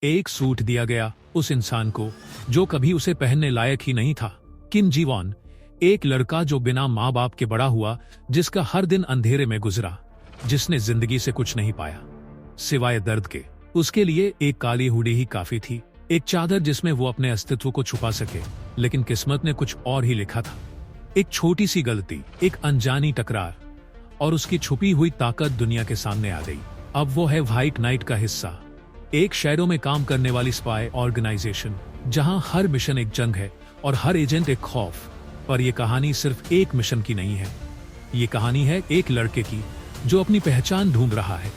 एक सूट दिया गया उस इंसान को जो कभी उसे पहनने लायक ही नहीं था। किम जी वॉन, एक लड़का जो बिना माँ बाप के बड़ा हुआ, जिसका हर दिन अंधेरे में गुजरा, जिसने जिंदगी से कुछ नहीं पाया सिवाय दर्द के। उसके लिए एक काली हुडी ही काफी थी, एक चादर जिसमें वो अपने अस्तित्व को छुपा सके। लेकिन किस्मत ने कुछ और ही लिखा था। एक छोटी सी गलती, एक अनजानी टकरार, और उसकी छुपी हुई ताकत दुनिया के सामने आ गई। अब वो है व्हाइट नाइट का हिस्सा, एक शहरों में काम करने वाली स्पाई ऑर्गेनाइजेशन, जहां हर मिशन एक जंग है और हर एजेंट एक खौफ। पर यह कहानी सिर्फ एक मिशन की नहीं है। ये कहानी है एक लड़के की जो अपनी पहचान ढूंढ रहा है,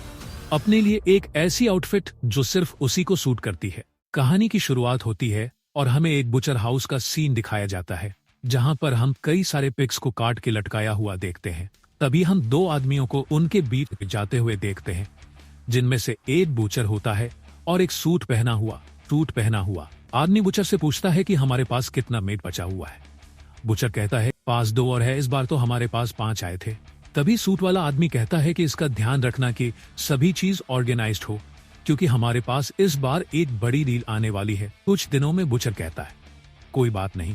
अपने लिए एक ऐसी आउटफिट जो सिर्फ उसी को सूट करती है। कहानी की शुरुआत होती है और हमें एक बुचर हाउस का सीन दिखाया जाता है, जहां पर हम कई सारे पिग्स को काट के लटकाया हुआ देखते हैं। तभी हम दो आदमियों को उनके बीच जाते हुए देखते हैं, जिनमें से एक बूचर होता है और एक सूट पहना हुआ आदमी बुचर से पूछता है कि हमारे पास कितना मीट बचा हुआ है। बुचर कहता है, पास 2 और है, इस बार तो हमारे पास 5 आए थे। तभी सूट वाला आदमी कहता है कि इसका ध्यान रखना कि सभी चीज ऑर्गेनाइज्ड हो, क्योंकि हमारे पास इस बार एक बड़ी डील आने वाली है कुछ दिनों में। बुचर कहता है, कोई बात नहीं,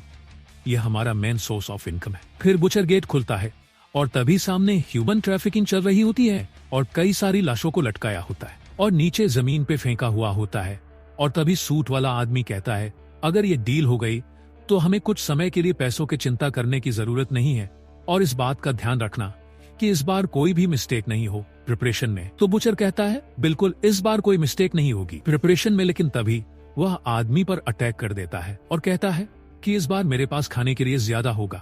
यह हमारा मेन सोर्स ऑफ इनकम है। फिर बुचर गेट खुलता है और तभी सामने ह्यूमन ट्रैफिकिंग चल रही होती है और कई सारी लाशों को लटकाया होता है और नीचे जमीन पे फेंका हुआ होता है। और तभी सूट वाला आदमी कहता है, अगर ये डील हो गई तो हमें कुछ समय के लिए पैसों की चिंता करने की जरूरत नहीं है, और इस बात का ध्यान रखना कि इस बार कोई भी मिस्टेक नहीं हो प्रिपरेशन में। तो बुचर कहता है, बिल्कुल इस बार कोई मिस्टेक नहीं होगी प्रिपरेशन में। लेकिन तभी वह आदमी पर अटैक कर देता है और कहता है कि इस बार मेरे पास खाने के लिए ज्यादा होगा।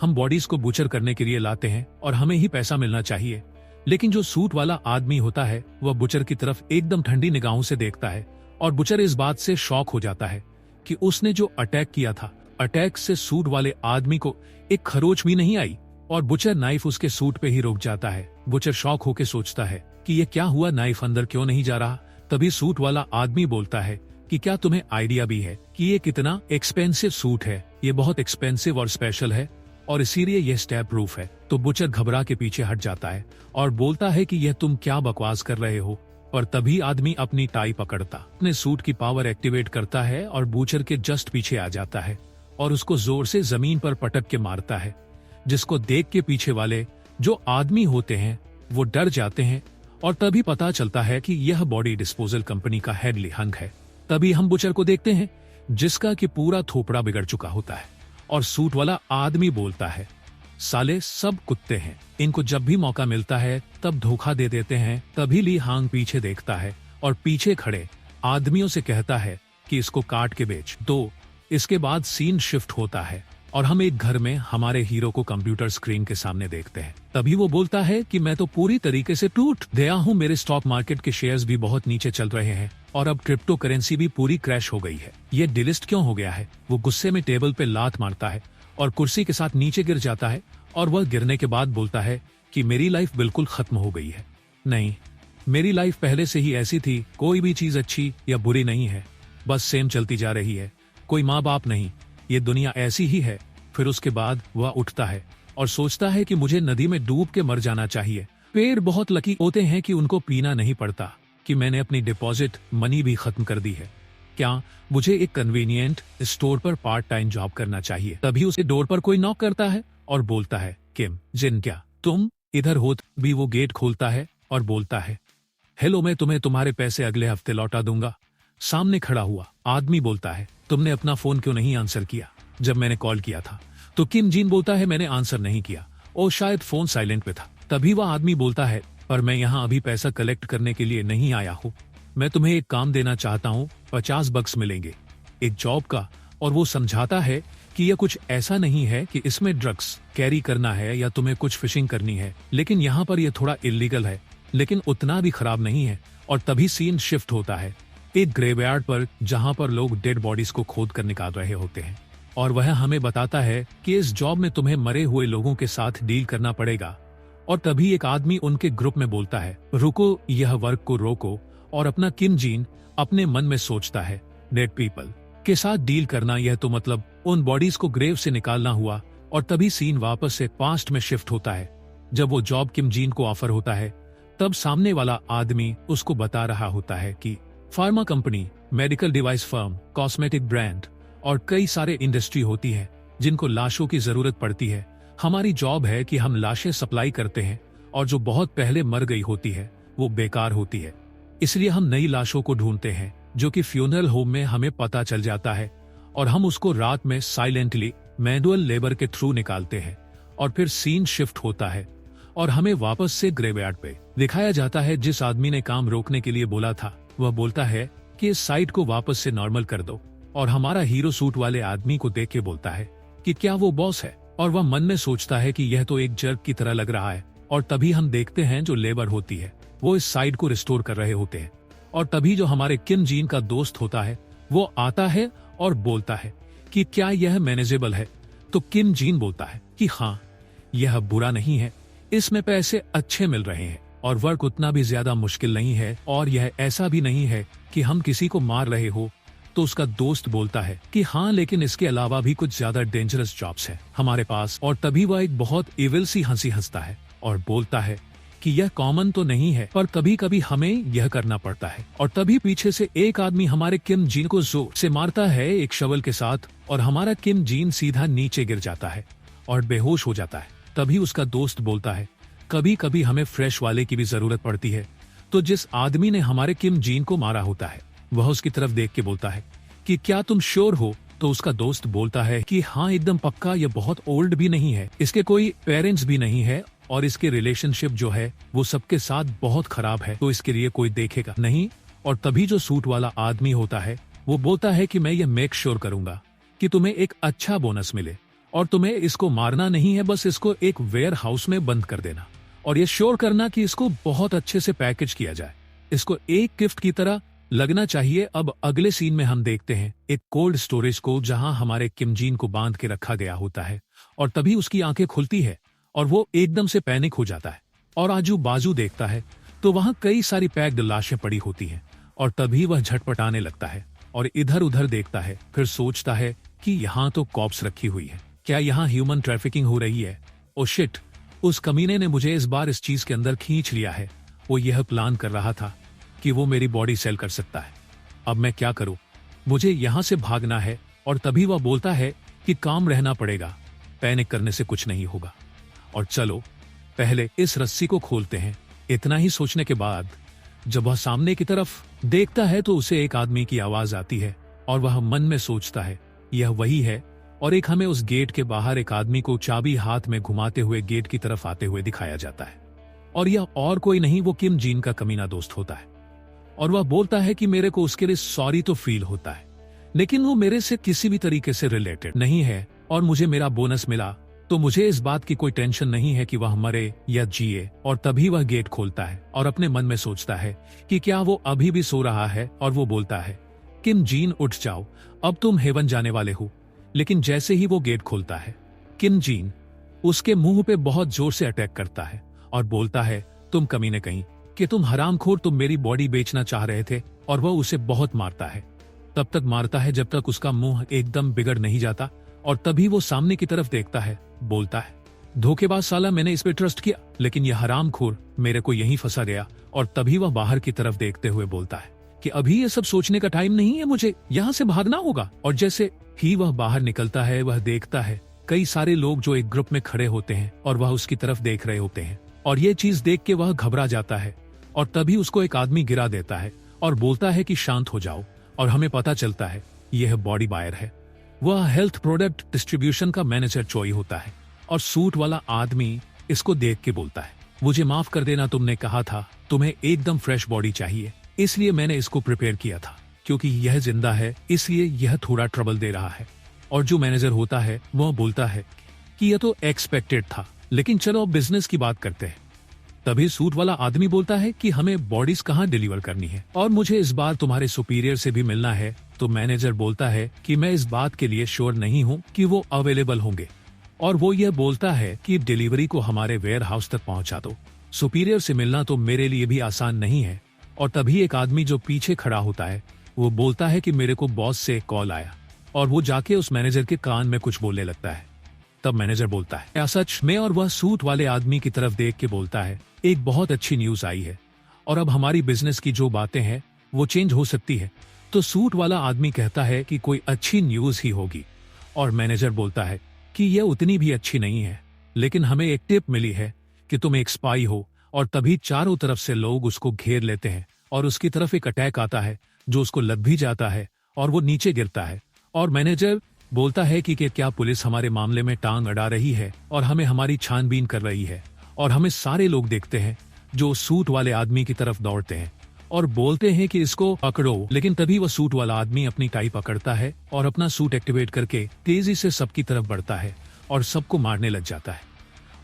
हम बॉडीज को बुचर करने के लिए लाते हैं और हमें ही पैसा मिलना चाहिए। लेकिन जो सूट वाला आदमी होता है वह बुचर की तरफ एकदम ठंडी निगाहों से देखता है और बुचर इस बात से शॉक हो जाता है कि उसने जो अटैक किया था, अटैक से सूट वाले आदमी को एक खरोच भी नहीं आई और बुचर नाइफ उसके सूट पे ही रुक जाता है। बुचर शॉक होकर सोचता है कि ये क्या हुआ, नाइफ अंदर क्यों नहीं जा रहा। तभी सूट वाला आदमी बोलता है कि क्या तुम्हें आइडिया भी है कि ये कितना एक्सपेंसिव सूट है, ये बहुत एक्सपेंसिव और स्पेशल है और इसीलिए यह स्टैब प्रूफ है। तो बुचर घबरा के पीछे हट जाता है और बोलता है कि यह तुम क्या बकवास कर रहे हो। पर तभी आदमी अपनी टाई पकड़ता अपने सूट की पावर एक्टिवेट करता है और बुचर के जस्ट पीछे आ जाता है और उसको जोर से जमीन पर पटक के मारता है, जिसको देख के पीछे वाले जो आदमी होते हैं वो डर जाते हैं और तभी पता चलता है कि यह बॉडी डिस्पोजल कंपनी का हेड ली हंग है। तभी हम बुचर को देखते हैं जिसका कि पूरा थोपड़ा बिगड़ चुका होता है और सूट वाला आदमी बोलता है, साले सब कुत्ते हैं, इनको जब भी मौका मिलता है तब धोखा दे देते हैं। तभी ली हांग पीछे देखता है और पीछे खड़े आदमियों से कहता है कि इसको काट के बेच दो। इसके बाद सीन शिफ्ट होता है और हम एक घर में हमारे हीरो को कंप्यूटर स्क्रीन के सामने देखते हैं। तभी वो बोलता है कि मैं तो पूरी तरीके से टूट गया हूँ, मेरे स्टॉक मार्केट के शेयर्स भी बहुत नीचे चल रहे हैं और अब क्रिप्टो करेंसी भी पूरी क्रैश हो गई है। ये डिलिस्ट क्यों हो गया है। वो गुस्से में टेबल पे लात मारता है और कुर्सी के साथ नीचे गिर जाता है और वह गिरने के बाद बोलता है कि मेरी लाइफ बिल्कुल खत्म हो गई है। नहीं, मेरी लाइफ पहले से ही ऐसी थी, कोई भी चीज अच्छी या बुरी नहीं है, बस सेम चलती जा रही है, कोई माँ बाप नहीं, ये दुनिया ऐसी ही है। फिर उसके बाद वह उठता है और सोचता है कि मुझे नदी में डूब के मर जाना चाहिए। पेड़ बहुत लकी होते हैं कि उनको पीना नहीं पड़ता, कि मैंने अपनी डिपॉजिट मनी भी खत्म कर दी है। क्या मुझे एक कन्वीनियंट स्टोर पर पार्ट टाइम जॉब करना चाहिए। तभी उसे डोर पर कोई नॉक करता है और बोलता है, किम जिन, क्या तुम इधर हो। भी वो गेट खोलता है और बोलता है, हेलो, मैं तुम्हें तुम्हारे पैसे अगले हफ्ते लौटा दूंगा। सामने खड़ा हुआ आदमी बोलता है, तुमने अपना फोन क्यों नहीं आंसर किया जब मैंने कॉल किया था। तो किम जिन बोलता है, मैंने आंसर नहीं किया और शायद फोन साइलेंट पे था। तभी वह आदमी बोलता है, पर मैं यहाँ अभी पैसा कलेक्ट करने के लिए नहीं आया हूँ, मैं तुम्हें एक काम देना चाहता हूँ, $50 मिलेंगे एक जॉब का। और वो समझाता है कि यह कुछ ऐसा नहीं है कि इसमें ड्रग्स कैरी करना है या तुम्हें कुछ फिशिंग करनी है, लेकिन यहाँ पर यह थोड़ा इलीगल है, लेकिन उतना भी खराब नहीं है। और तभी सीन शिफ्ट होता है एक ग्रेवयार्ड पर, जहाँ पर लोग डेड बॉडीज को खोद कर निकाल रहे होते हैं और वह हमें बताता है कि इस जॉब में तुम्हें मरे हुए लोगों के साथ डील करना पड़ेगा। और तभी एक आदमी उनके ग्रुप में बोलता है, रुको, यह वर्क को रोको। और अपना किम जिन अपने मन में सोचता है, डेड पीपल के साथ डील करना, यह तो मतलब उन बॉडीज को ग्रेव से निकालना हुआ। और तभी सीन वापस से पास्ट में शिफ्ट होता है। जब वो जॉब किम जिन को ऑफर होता है, तब सामने वाला आदमी उसको बता रहा होता है कि pharma company, medical device firm, cosmetic brand और कई सारे इंडस्ट्री होती है जिनको लाशों की जरूरत पड़ती है। हमारी जॉब है कि हम लाशें सप्लाई करते हैं और जो बहुत पहले मर गई होती है वो बेकार होती है। इसलिए हम नई लाशों को ढूंढते हैं जो कि फ्यूनरल होम में हमें पता चल जाता है और हम उसको रात में साइलेंटली मैनुअल लेबर के थ्रू निकालते हैं और फिर सीन शिफ्ट होता है और हमें वापस से ग्रेवयार्ड पे दिखाया जाता है। जिस आदमी ने काम रोकने के लिए बोला था वह बोलता है कि इस साइट को वापस से नॉर्मल कर दो और हमारा हीरो सूट वाले आदमी को देख के बोलता है कि क्या वो बॉस है, और वह मन में सोचता है कि यह तो एक जर्क की तरह लग रहा है। और तभी हम देखते हैं जो लेबर होती है वो इस साइट को रिस्टोर कर रहे होते हैं और तभी जो हमारे किम जीन का दोस्त होता है वो आता है और बोलता है कि क्या यह मैनेजेबल है। तो किम जीन बोलता है कि हाँ, यह बुरा नहीं है, इसमें पैसे अच्छे मिल रहे हैं और वर्क उतना भी ज्यादा मुश्किल नहीं है और यह ऐसा भी नहीं है कि हम किसी को मार रहे हो। तो उसका दोस्त बोलता है कि हाँ, लेकिन इसके अलावा भी कुछ ज्यादा डेंजरस जॉब्स हैं हमारे पास। और तभी वह एक बहुत इविल सी हंसी हंसता है और बोलता है कि यह कॉमन तो नहीं है पर कभी कभी हमें यह करना पड़ता है। और तभी पीछे से एक आदमी हमारे किम जीन को जोर से मारता है एक शवल के साथ और हमारा किम जीन सीधा नीचे गिर जाता है और बेहोश हो जाता है। तभी उसका दोस्त बोलता है कभी कभी हमें फ्रेश वाले की भी जरूरत पड़ती है। तो जिस आदमी ने हमारे किम जीन को मारा होता है वह उसकी तरफ देख के बोलता है कि क्या तुम श्योर हो। तो उसका दोस्त बोलता है कि हाँ, एकदम पक्का, यह बहुत ओल्ड भी नहीं है, इसके कोई पेरेंट्स भी नहीं है और इसके रिलेशनशिप जो है वो सबके साथ बहुत खराब है, तो इसके लिए कोई देखेगा नहीं। और तभी जो सूट वाला आदमी होता है वो बोलता है कि मैं ये मेक श्योर करूंगा कि तुम्हें एक अच्छा बोनस मिले और तुम्हें इसको मारना नहीं है, बस इसको एक वेयर हाउस में बंद कर देना और ये श्योर करना कि इसको बहुत अच्छे से पैकेज किया जाए, इसको एक गिफ्ट की तरह लगना चाहिए। अब अगले सीन में हम देखते हैं एक कोल्ड स्टोरेज को जहां हमारे किम जीन को बांध के रखा गया होता है और तभी उसकी आंखें खुलती है और वो एकदम से पैनिक हो जाता है और आजू बाजू देखता है तो वहां कई सारी पैक्ड लाशें पड़ी होती हैं और तभी वह झटपटाने लगता है और इधर उधर देखता है। फिर सोचता है कि यहाँ तो कॉप्स रखी हुई है, क्या यहाँ ह्यूमन ट्रैफिकिंग हो रही है। ओ शिट, उस कमीने ने मुझे इस बार इस चीज के अंदर खींच लिया है। वो यह प्लान कर रहा था कि वो मेरी बॉडी सेल कर सकता है। अब मैं क्या करूं, मुझे यहाँ से भागना है। और तभी वह बोलता है कि काम रहना पड़ेगा, पैनिक करने से कुछ नहीं होगा और चलो पहले इस रस्सी को खोलते हैं। इतना ही सोचने के बाद जब वह सामने की तरफ देखता है तो उसे एक आदमी की आवाज आती है और वह मन में सोचता है यह वही है। और एक हमें उस गेट के बाहर एक आदमी को चाबी हाथ में घुमाते हुए गेट की तरफ आते हुए दिखाया जाता है और यह और कोई नहीं, वो किम जीन का कमीना दोस्त होता है। और वह बोलता है कि मेरे को उसके लिए सॉरी तो फील होता है लेकिन वो मेरे से किसी भी तरीके से रिलेटेड नहीं है और मुझे मेरा बोनस मिला तो मुझे इस बात की कोई टेंशन नहीं है कि वह मरे या जिए। और तभी वह गेट खोलता है और अपने मन में सोचता है कि क्या वो अभी भी सो रहा है और वो बोलता है किम जीन उठ जाओ, अब तुम हेवन जाने वाले हो। लेकिन जैसे ही वो गेट खोलता है किम जीन उसके मुंह पे बहुत जोर से अटैक करता है और बोलता है तुम कमीने कहीं कि तुम हरामखोर, तुम मेरी बॉडी बेचना चाह रहे थे। और वह उसे बहुत मारता है, तब तक मारता है जब तक उसका मुंह एकदम बिगड़ नहीं जाता। और तभी वो सामने की तरफ देखता है, बोलता है धोखेबाज साला, मैंने इस पे ट्रस्ट किया लेकिन यह हरामखोर मेरे को यहीं फंसा गया। और तभी वह बाहर की तरफ देखते हुए बोलता है कि अभी ये सब सोचने का टाइम नहीं है, मुझे यहाँ से भागना होगा। और जैसे ही वह बाहर निकलता है वह देखता है कई सारे लोग जो एक ग्रुप में खड़े होते हैं और वह उसकी तरफ देख रहे होते हैं और ये चीज देख के वह घबरा जाता है। और तभी उसको एक आदमी गिरा देता है और बोलता है कि शांत हो जाओ। और हमें पता चलता है यह बॉडी बायर है, वह हेल्थ प्रोडक्ट डिस्ट्रीब्यूशन का मैनेजर चोई होता है। और सूट वाला आदमी इसको देख के बोलता है मुझे माफ कर देना, तुमने कहा था तुम्हें एकदम फ्रेश बॉडी चाहिए, इसलिए मैंने इसको प्रिपेयर किया था। क्योंकि यह जिंदा है इसलिए यह थोड़ा ट्रबल दे रहा है। और जो मैनेजर होता है वह बोलता है कि यह तो एक्सपेक्टेड था, लेकिन चलो अब बिजनेस की बात करते हैं। तभी सूट वाला आदमी बोलता है कि हमें बॉडीज कहाँ डिलीवर करनी है और मुझे इस बार तुम्हारे सुपीरियर से भी मिलना है। तो मैनेजर बोलता है कि मैं इस बात के लिए श्योर नहीं हूँ कि वो अवेलेबल होंगे। और वो यह बोलता है कि डिलीवरी को हमारे वेयर हाउस तक पहुँचा दो, सुपीरियर से मिलना तो मेरे लिए भी आसान नहीं है। और तभी एक आदमी जो पीछे खड़ा होता है वो बोलता है कि मेरे को बॉस से कॉल आया। और वो जाके उस मैनेजर के कान में कुछ बोलने लगता है। तब मैनेजर बोलता है क्या सच में? और वह सूट वाले आदमी की तरफ देख के बोलता है एक बहुत अच्छी न्यूज आई है और अब हमारी बिजनेस की जो बातें हैं वो चेंज हो सकती है। तो सूट वाला आदमी कहता है कि कोई अच्छी न्यूज ही होगी, और मैनेजर बोलता है कि यह उतनी भी अच्छी नहीं है, लेकिन हमें एक टिप मिली है कि तुम एक स्पाई हो। और तभी चारों तरफ से लोग उसको घेर लेते हैं और उसकी तरफ एक अटैक आता है जो उसको लग भी जाता है और वो नीचे गिरता है। और मैनेजर बोलता है कि क्या पुलिस हमारे मामले में टांग अड़ा रही है और हमें हमारी छानबीन कर रही है। और हमें सारे लोग देखते हैं जो सूट वाले आदमी की तरफ दौड़ते हैं और बोलते हैं कि इसको पकड़ो। लेकिन तभी वह सूट वाला आदमी अपनी टाई पकड़ता है और अपना सूट एक्टिवेट करके तेजी से सबकी तरफ बढ़ता है और सबको मारने लग जाता है।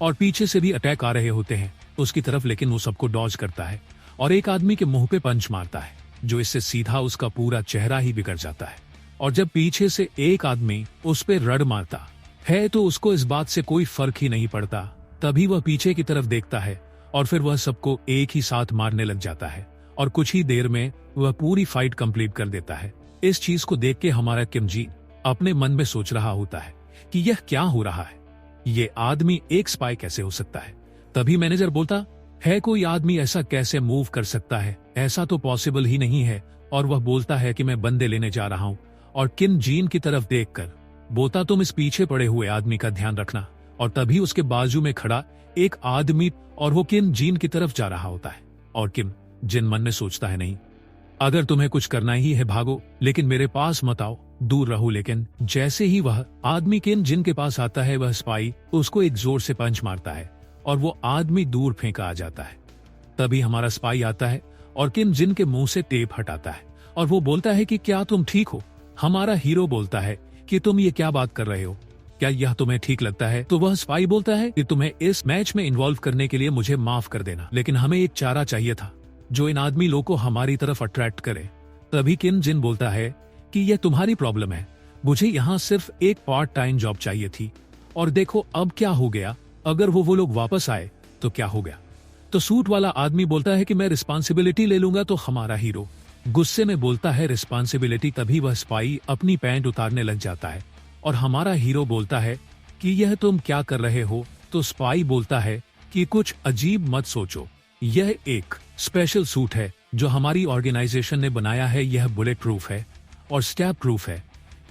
और पीछे से भी अटैक आ रहे होते हैं उसकी तरफ, लेकिन वो सबको डॉज करता है और एक आदमी के मुंह पे पंच मारता है, जो इससे सीधा उसका पूरा चेहरा ही बिगड़ जाता है। और जब पीछे से एक आदमी उस पे रड़ मारता है तो उसको इस बात से कोई फर्क ही नहीं पड़ता। तभी वह पीछे की तरफ देखता है और फिर वह सबको एक ही साथ मारने लग जाता है और कुछ ही देर में वह पूरी फाइट कंप्लीट कर देता है। इस चीज को देख के हमारा किम जी अपने मन में सोच रहा होता है कि यह क्या हो रहा है, ये आदमी एक स्पाई कैसे हो सकता है। तभी मैनेजर बोलता है कोई आदमी ऐसा कैसे मूव कर सकता है, ऐसा तो पॉसिबल ही नहीं है। और वह बोलता है कि मैं बंदे लेने जा रहा हूँ। और किम जीन की तरफ देखकर बोलता तुम इस पीछे पड़े हुए आदमी का ध्यान रखना। और तभी उसके बाजू में खड़ा एक आदमी और वो किम जीन की तरफ जा रहा होता है। और किम जिन मन में सोचता है नहीं, अगर तुम्हें कुछ करना ही है भागो, लेकिन मेरे पास मत आओ, दूर रहो। लेकिन जैसे ही वह आदमी किम जिन के पास आता है वह स्पाई उसको एक जोर से पंच मारता है और वो आदमी दूर फेंका आ जाता है। तभी हमारा स्पाई आता है और किम जिन के मुंह से टेप हटाता है और वो बोलता है कि क्या तुम ठीक हो। हमारा हीरो बोलता है कि तुम ये क्या बात कर रहे हो, क्या यह तुम्हें ठीक लगता है। तो वह स्पाई बोलता है कि तुम्हें इस मैच में इन्वॉल्व करने के लिए मुझे माफ कर देना, लेकिन हमें एक चारा चाहिए था जो इन आदमी लोग को हमारी तरफ अट्रैक्ट करे। तभी किम जिन बोलता है कि यह तुम्हारी प्रॉब्लम है, मुझे यहाँ सिर्फ एक पार्ट टाइम जॉब चाहिए थी और देखो अब क्या हो गया, अगर वो लोग वापस आए तो क्या हो गया। तो सूट वाला आदमी बोलता है कि मैं रिस्पॉन्सिबिलिटी ले लूंगा। तो हमारा हीरो गुस्से में बोलता है रिस्पॉन्सिबिलिटी। तभी वह स्पाई अपनी पैंट उतारने लग जाता है और हमारा हीरो बोलता है कि यह तुम क्या कर रहे हो। तो स्पाई बोलता है कि कुछ अजीब मत सोचो, यह एक स्पेशल सूट है जो हमारी ऑर्गेनाइजेशन ने बनाया है। यह बुलेट प्रूफ है और स्टैब प्रूफ है।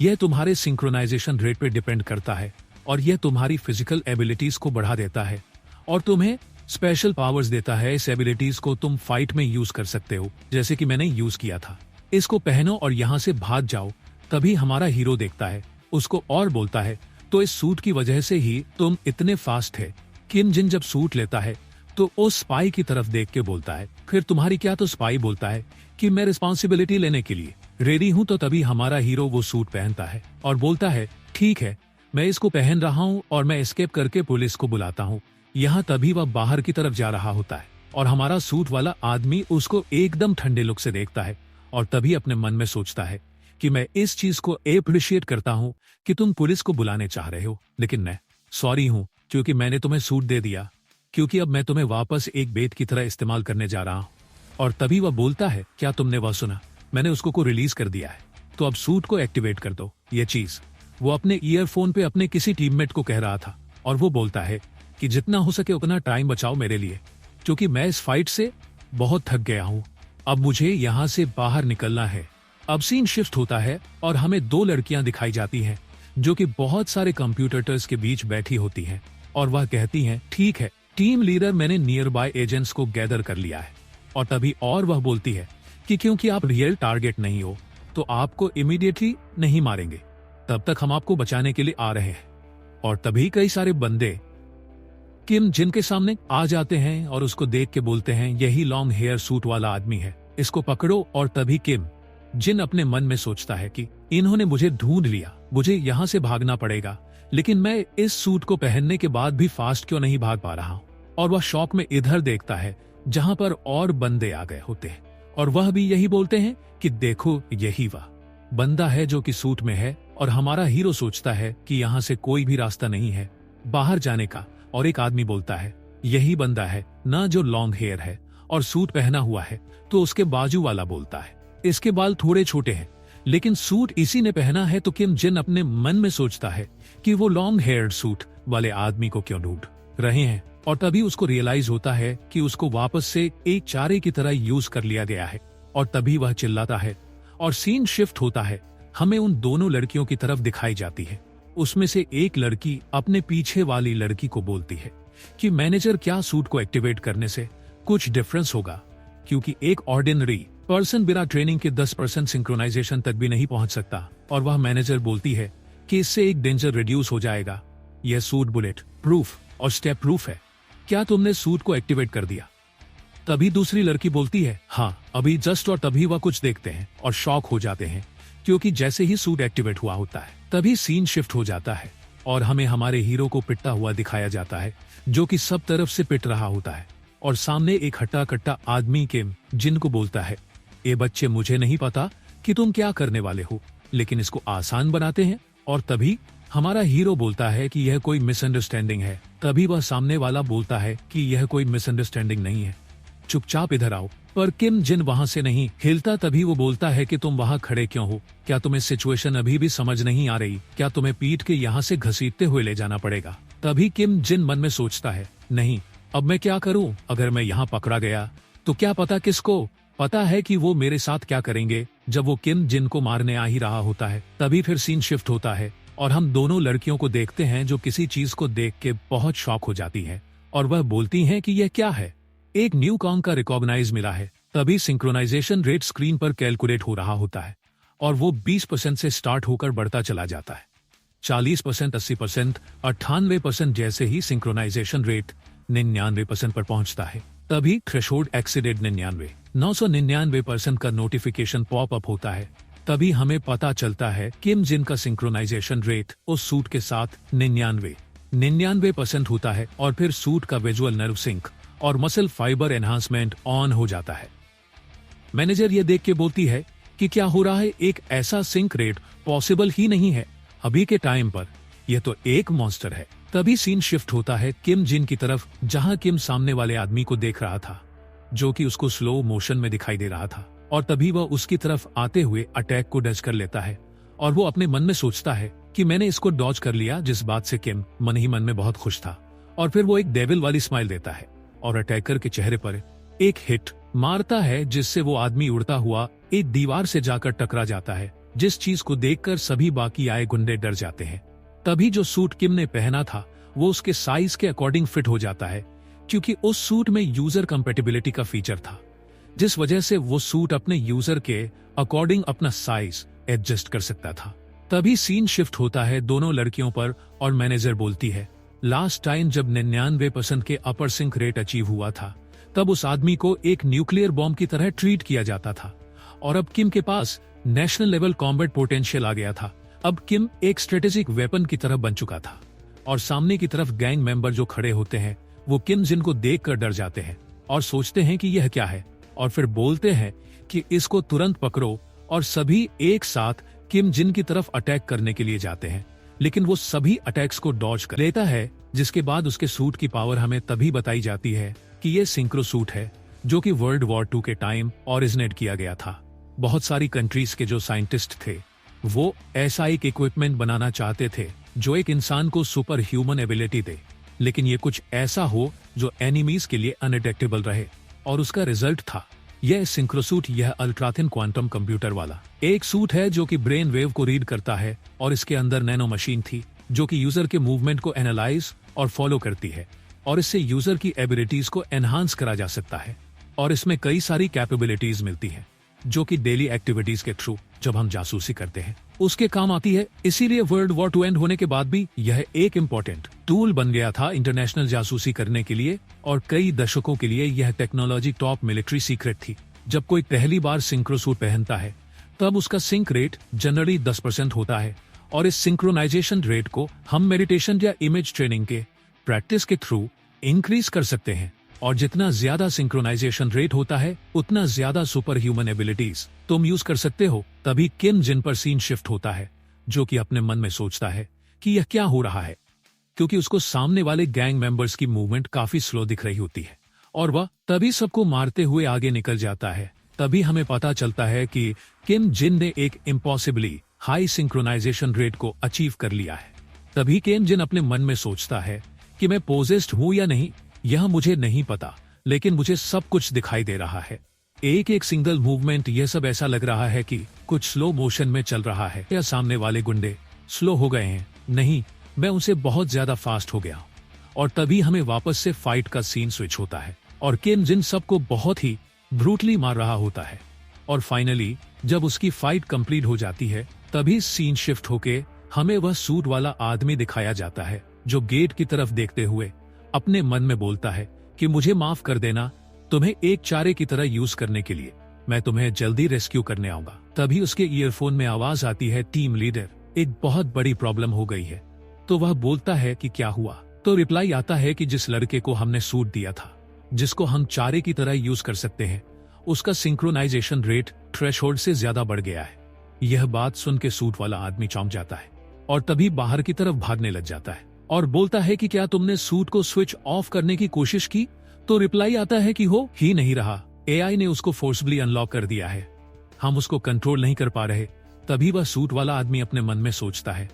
यह तुम्हारे सिंक्रोनाइजेशन रेट पे डिपेंड करता है और यह तुम्हारी फिजिकल एबिलिटीज को बढ़ा देता है और तुम्हें स्पेशल पावर्स देता है। इस एबिलिटीज को तुम फाइट में यूज कर सकते हो, जैसे कि मैंने यूज किया था। इसको पहनो और यहाँ से भाग जाओ। तभी हमारा हीरो देखता है उसको और बोलता है तो इस सूट की वजह से ही तुम इतने फास्ट है। किम जिन जब सूट लेता है तो उस स्पाई की तरफ देख के बोलता है फिर तुम्हारी क्या। तो स्पाई बोलता है कि मैं रिस्पॉन्सिबिलिटी लेने के लिए रेडी हूँ। तो तभी हमारा हीरो वो सूट पहनता है और बोलता है ठीक है, मैं इसको पहन रहा हूँ और मैं एस्केप करके पुलिस को बुलाता हूँ। यहाँ तभी वह बाहर की तरफ जा रहा होता है और हमारा सूट वाला आदमी उसको एकदम ठंडे लुक से देखता है और तभी अपने मन में सोचता है कि मैं इस चीज को अप्रिशिएट करता हूँ कि तुम पुलिस को बुलाने चाह रहे हो, लेकिन मैं सॉरी हूँ क्योंकि मैंने तुम्हें सूट दे दिया, क्योंकि अब मैं तुम्हें वापस एक बेट की तरह इस्तेमाल करने जा रहा हूँ। और तभी वह बोलता है क्या तुमने वह सुना, मैंने उसको को रिलीज कर दिया है, तो अब सूट को एक्टिवेट कर दो। ये चीज वो अपने ईयरफोन पे अपने किसी टीममेट को कह रहा था और वो बोलता है कि जितना हो सके उतना टाइम बचाओ मेरे लिए, क्योंकि मैं इस फाइट से बहुत थक गया हूँ, अब मुझे यहाँ से बाहर निकलना है। अब सीन शिफ्ट होता है और हमें दो लड़कियां दिखाई जाती हैं जो कि बहुत सारे कंप्यूटर्स के बीच बैठी होती हैं और वह कहती हैं ठीक है टीम लीडर, मैंने नियर बाय एजेंट्स को गैदर कर लिया है। और तभी और वह बोलती है कि क्योंकि आप रियल टारगेट नहीं हो तो आपको इमीडिएटली नहीं मारेंगे, तब तक हम आपको बचाने के लिए आ रहे हैं। और तभी कई सारे बंदे किम जिन के सामने आ जाते हैं और उसको देख के बोलते हैं यही लॉन्ग हेयर सूट वाला आदमी है, इसको पकड़ो। और तभी किम जिन अपने मन में सोचता है कि इन्होंने मुझे ढूंढ लिया, मुझे यहाँ से भागना पड़ेगा, लेकिन मैं इस सूट को पहनने के बाद भी फास्ट क्यों नहीं भाग पा रहा हूँ। और वह शौक में इधर देखता है जहाँ पर और बंदे आ गए होते हैं और वह भी यही बोलते हैं कि देखो यही वह बंदा है जो कि सूट में है। और हमारा हीरो सोचता है कि यहाँ से कोई भी रास्ता नहीं है बाहर जाने का। और एक आदमी बोलता है यही बंदा है ना जो लॉन्ग हेयर है और सूट पहना हुआ है। तो उसके बाजू वाला बोलता है इसके बाल थोड़े छोटे हैं लेकिन सूट इसी ने पहना है। तो किम जिन अपने मन में सोचता है कि वो लॉन्ग हेयर सूट वाले आदमी को क्यों ढूंढ रहे हैं। और तभी उसको रियलाइज होता है कि उसको वापस से एक चारे की तरह यूज कर लिया गया है और तभी वह चिल्लाता है और सीन शिफ्ट होता है। हमें उन दोनों लड़कियों की तरफ दिखाई जाती है। उसमें से एक लड़की अपने पीछे वाली लड़की को बोलती है कि मैनेजर, क्या सूट को एक्टिवेट करने से कुछ डिफरेंस होगा, क्योंकि एक ऑर्डिनरी पर्सन बिना ट्रेनिंग के 10% सिंक्रोनाइजेशन तक भी नहीं पहुंच सकता। और वह मैनेजर बोलती है कि इससे एक डेंजर रिड्यूस हो जाएगा। यह सूट बुलेट प्रूफ और स्टेप प्रूफ है। क्या तुमने सूट को एक्टिवेट कर दिया? तभी दूसरी लड़की बोलती है, हाँ अभी जस्ट। और तभी वह कुछ देखते हैं और शॉक हो जाते हैं, क्योंकि जैसे ही सूट एक्टिवेट हुआ होता है तभी सीन शिफ्ट हो जाता है और हमें हमारे हीरो को पिटता हुआ दिखाया जाता है, जो कि सब तरफ से पिट रहा होता है। और सामने एक हट्टा कट्टा आदमी किम जिन को बोलता है, ये बच्चे, मुझे नहीं पता कि तुम क्या करने वाले हो, लेकिन इसको आसान बनाते हैं। और तभी हमारा हीरो बोलता है कि यह कोई मिसअंडरस्टैंडिंग है। तभी वह सामने वाला बोलता है कि यह कोई मिसअंडरस्टैंडिंग नहीं है, चुपचाप इधर आओ। पर किम जिन वहां से नहीं हिलता। तभी वो बोलता है कि तुम वहां खड़े क्यों हो? क्या तुम्हें सिचुएशन अभी भी समझ नहीं आ रही? क्या तुम्हें पीट के यहाँ से घसीटते हुए ले जाना पड़ेगा? तभी किम जिन मन में सोचता है, नहीं, अब मैं क्या करूं? अगर मैं यहाँ पकड़ा गया तो क्या पता किसको पता है कि वो मेरे साथ क्या करेंगे। जब वो किम जिन को मारने आ ही रहा होता है तभी फिर सीन शिफ्ट होता है और हम दोनों लड़कियों को देखते हैं, जो किसी चीज को देख के बहुत शॉक हो जाती है और वह बोलती हैं कि यह क्या है। एक न्यू कॉम का रिकॉग्नाइज मिला है। तभी सिंक्रोनाइजेशन रेट स्क्रीन पर कैलकुलेट हो रहा होता है और वो 20% से स्टार्ट होकर बढ़ता चला जाता है। 40%, 80%, 98%, जैसे ही सिंक्रोनाइजेशन रेट 99% पर पहुंचता है तभी थ्रेशोल्ड एक्सीडेड 999% का नोटिफिकेशन पॉप अप होता है। तभी हमें पता चलता है किम जिन का सिंक्रोनाइजेशन रेट उस सूट के साथ 99% होता है और फिर सूट का विजुअल नर्व सिंक और मसल फाइबर एनहांसमेंट ऑन हो जाता है। मैनेजर ये देख के बोलती है कि क्या हो रहा है, एक ऐसा सिंक रेट पॉसिबल ही नहीं है अभी के टाइम पर, यह तो एक मॉन्स्टर है। तभी सीन शिफ्ट होता है किम जिन की तरफ, जहां किम सामने वाले आदमी को देख रहा था, जो कि उसको स्लो मोशन में दिखाई दे रहा था। और तभी वह उसकी तरफ आते हुए अटैक को डज कर लेता है और वो अपने मन में सोचता है कि मैंने इसको डॉज कर लिया, जिस बात से किम मन ही मन में बहुत खुश था। और फिर वो एक डेविल वाली स्माइल देता है और अटैकर के चेहरे पर एक हिट मारता है, जिससे वो आदमी उड़ता हुआ एक दीवार से जाकर टकरा जाता है, जिस चीज को देखकर सभी बाकी आए गुंडे डर जाते हैं। तभी जो सूट किम ने पहना था वो उसके साइज के अकॉर्डिंग फिट हो जाता है, क्योंकि उस सूट में यूजर कंपैटिबिलिटी का फीचर था, जिस वजह से वो सूट अपने यूजर के अकॉर्डिंग अपना साइज एडजस्ट कर सकता था। तभी सीन शिफ्ट होता है दोनों लड़कियों पर और मैनेजर बोलती है, लास्ट टाइम जब 99% के अपर सिंक रेट अचीव हुआ था तब उस आदमी को एक न्यूक्लियर बॉम्ब की तरह ट्रीट किया जाता था और अब किम के पास नेशनल लेवल कॉम्बैट पोटेंशियल आ गया था। अब किम एक स्ट्रेटेजिक वेपन की तरह बन चुका था और सामने की तरफ गैंग मेंबर जो खड़े होते हैं वो किम जिन को देखकर डर जाते हैं और सोचते हैं कि यह क्या है, और फिर बोलते हैं कि इसको तुरंत पकड़ो। और सभी एक साथ किम जिन की तरफ अटैक करने के लिए जाते हैं, लेकिन वो सभी अटैक्स को डॉज कर लेता है। जिसके बाद उसके सूट की पावर हमें तभी बताई जाती है कि ये सिंक्रो सूट है, जो कि वर्ल्ड वॉर 2 के टाइम ओरिजिनेट किया गया था। बहुत सारी कंट्रीज के जो साइंटिस्ट थे वो ऐसा एक इक्विपमेंट बनाना चाहते थे जो एक इंसान को सुपर ह्यूमन एबिलिटी दे, लेकिन ये कुछ ऐसा हो जो एनिमीज के लिए अनडिटेक्टेबल रहे, और उसका रिजल्ट था यह सिंक्रोसूट। यह अल्ट्राथिन क्वांटम कंप्यूटर वाला एक सूट है जो कि ब्रेन वेव को रीड करता है, और इसके अंदर नैनो मशीन थी जो कि यूजर के मूवमेंट को एनालाइज और फॉलो करती है, और इससे यूजर की एबिलिटीज को एनहांस करा जा सकता है। और इसमें कई सारी कैपेबिलिटीज मिलती है जो कि डेली एक्टिविटीज के थ्रू जब हम जासूसी करते हैं उसके काम आती है। इसीलिए वर्ल्ड वॉर 2 एंड होने के बाद भी यह एक इम्पोर्टेंट टूल बन गया था इंटरनेशनल जासूसी करने के लिए, और कई दशकों के लिए यह टेक्नोलॉजी टॉप मिलिट्री सीक्रेट थी। जब कोई पहली बार सिंक्रोसूट पहनता है तब उसका सिंक रेट जनरली 10% होता है, और इस सिंक्रोनाइजेशन रेट को हम मेडिटेशन या इमेज ट्रेनिंग के प्रैक्टिस के थ्रू इंक्रीज कर सकते हैं। और जितना ज्यादा सिंक्रोनाइजेशन रेट होता है उतना ज्यादा सुपर ह्यूमन एबिलिटीज तुम यूज कर सकते हो। तभी किम जिन पर सीन शिफ्ट होता है, जो कि अपने मन में सोचता है कि यह क्या हो रहा है, क्योंकि उसको सामने वाले गैंग मेंबर्स की मूवमेंट काफी स्लो दिख रही होती है, और वह तभी सबको मारते हुए आगे निकल जाता है। तभी हमें पता चलता है कि किम जिन ने एक इम्पॉसिबली हाई सिंक्रोनाइजेशन रेट को अचीव कर लिया है। तभी किम जिन अपने मन में सोचता है कि मैं पोजेस्ड हूं या नहीं यह मुझे नहीं पता, लेकिन मुझे सब कुछ दिखाई दे रहा है। एक एक सिंगल मूवमेंट, यह सब ऐसा लग रहा है कि कुछ स्लो मोशन में चल रहा है, या सामने वाले गुंडे स्लो हो गए हैं। नहीं, मैं उनसे बहुत ज्यादा फास्ट हो गया। और तभी हमें वापस से फाइट का सीन स्विच होता है और किम जिन सबको बहुत ही ब्रूटली मार रहा होता है। और फाइनली जब उसकी फाइट कंप्लीट हो जाती है, तभी सीन शिफ्ट होके हमें वह सूट वाला आदमी दिखाया जाता है, जो गेट की तरफ देखते हुए अपने मन में बोलता है कि मुझे माफ कर देना, तुम्हें एक चारे की तरह यूज करने के लिए। मैं तुम्हें जल्दी रेस्क्यू करने आऊंगा। तभी उसके ईयरफोन में आवाज आती है, टीम लीडर, एक बहुत बड़ी प्रॉब्लम हो गई है। तो वह बोलता है कि क्या हुआ? तो रिप्लाई आता है कि जिस लड़के को हमने सूट दिया था, जिसको हम चारे की तरह यूज कर सकते हैं, उसका सिंक्रोनाइजेशन रेट थ्रेशोल्ड से ज्यादा बढ़ गया है। यह बात सुन के सूट वाला आदमी चौंक जाता है और तभी बाहर की तरफ भागने लग जाता है और बोलता है कि क्या तुमने सूट को स्विच ऑफ करने की कोशिश की? तो रिप्लाई आता है कि हो ही नहीं रहा, एआई ने उसको फोर्सबली अनलॉक कर दिया है, हम उसको कंट्रोल नहीं कर पा रहे। तभी वह सूट वाला आदमी अपने मन में सोचता है,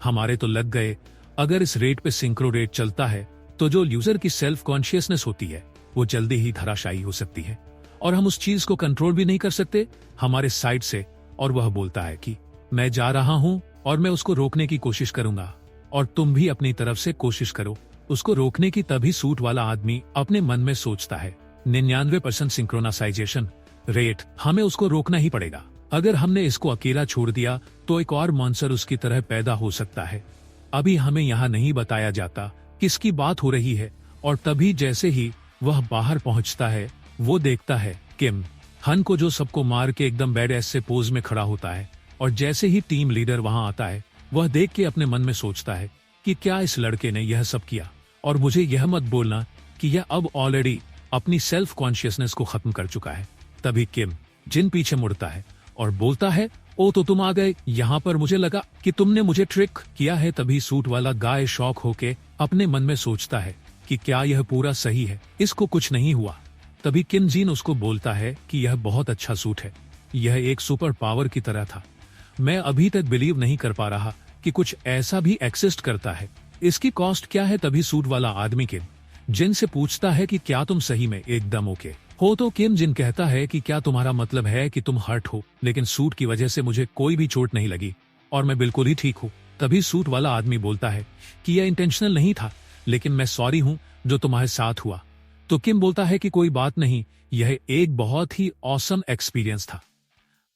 हमारे तो लग गए, अगर इस रेट पे सिंक्रो रेट चलता है तो जो यूजर की सेल्फ कॉन्शियसनेस होती है वो जल्दी ही धराशायी हो सकती है और हम उस चीज को कंट्रोल भी नहीं कर सकते हमारे साइड से। और वह बोलता है कि मैं जा रहा हूं और मैं उसको रोकने की कोशिश करूंगा और तुम भी अपनी तरफ से कोशिश करो उसको रोकने की। तभी सूट वाला आदमी अपने मन में सोचता है, 99% सिंक्रोनाइजेशन रेट, हमें उसको रोकना ही पड़ेगा। अगर हमने इसको अकेला छोड़ दिया तो एक और मॉन्स्टर उसकी तरह पैदा हो सकता है। अभी हमें यहाँ नहीं बताया जाता किसकी बात हो रही है। और तभी जैसे ही वह बाहर पहुंचता है, वो देखता है किम हन को, जो सबको मार के एकदम बैड एस से पोज में खड़ा होता है। और जैसे ही टीम लीडर वहां आता है, वह देख के अपने मन में सोचता है कि क्या इस लड़के ने यह सब किया, और मुझे यह मत बोलना कि यह अब ऑलरेडी अपनी सेल्फ कॉन्शियसनेस को खत्म कर चुका है। तभी किम जिन पीछे मुड़ता है और बोलता है, ओ तो तुम आ गए यहाँ पर, मुझे लगा कि तुमने मुझे ट्रिक किया है। तभी सूट वाला गाय शॉक होके अपने मन में सोचता है कि क्या यह पूरा सही है, इसको कुछ नहीं हुआ। तभी किम जिन उसको बोलता है कि यह बहुत अच्छा सूट है, यह एक सुपर पावर की तरह था, मैं अभी तक बिलीव नहीं कर पा रहा कि कुछ ऐसा भी एक्सिस्ट करता है, इसकी कॉस्ट क्या है? तभी सूट वाला आदमी किम जिन से पूछता है कि क्या तुम सही में एकदम ओके हो? तो किम जिन कहता है कि क्या तुम्हारा मतलब है कि तुम हर्ट हो, लेकिन सूट की वजह से मुझे कोई भी चोट नहीं लगी और मैं बिल्कुल ही ठीक हूँ। तभी सूट वाला आदमी बोलता है कि यह इंटेंशनल नहीं था, लेकिन मैं सॉरी हूँ जो तुम्हारे साथ हुआ। तो किम बोलता है कि कोई बात नहीं, यह एक बहुत ही ऑसम एक्सपीरियंस था।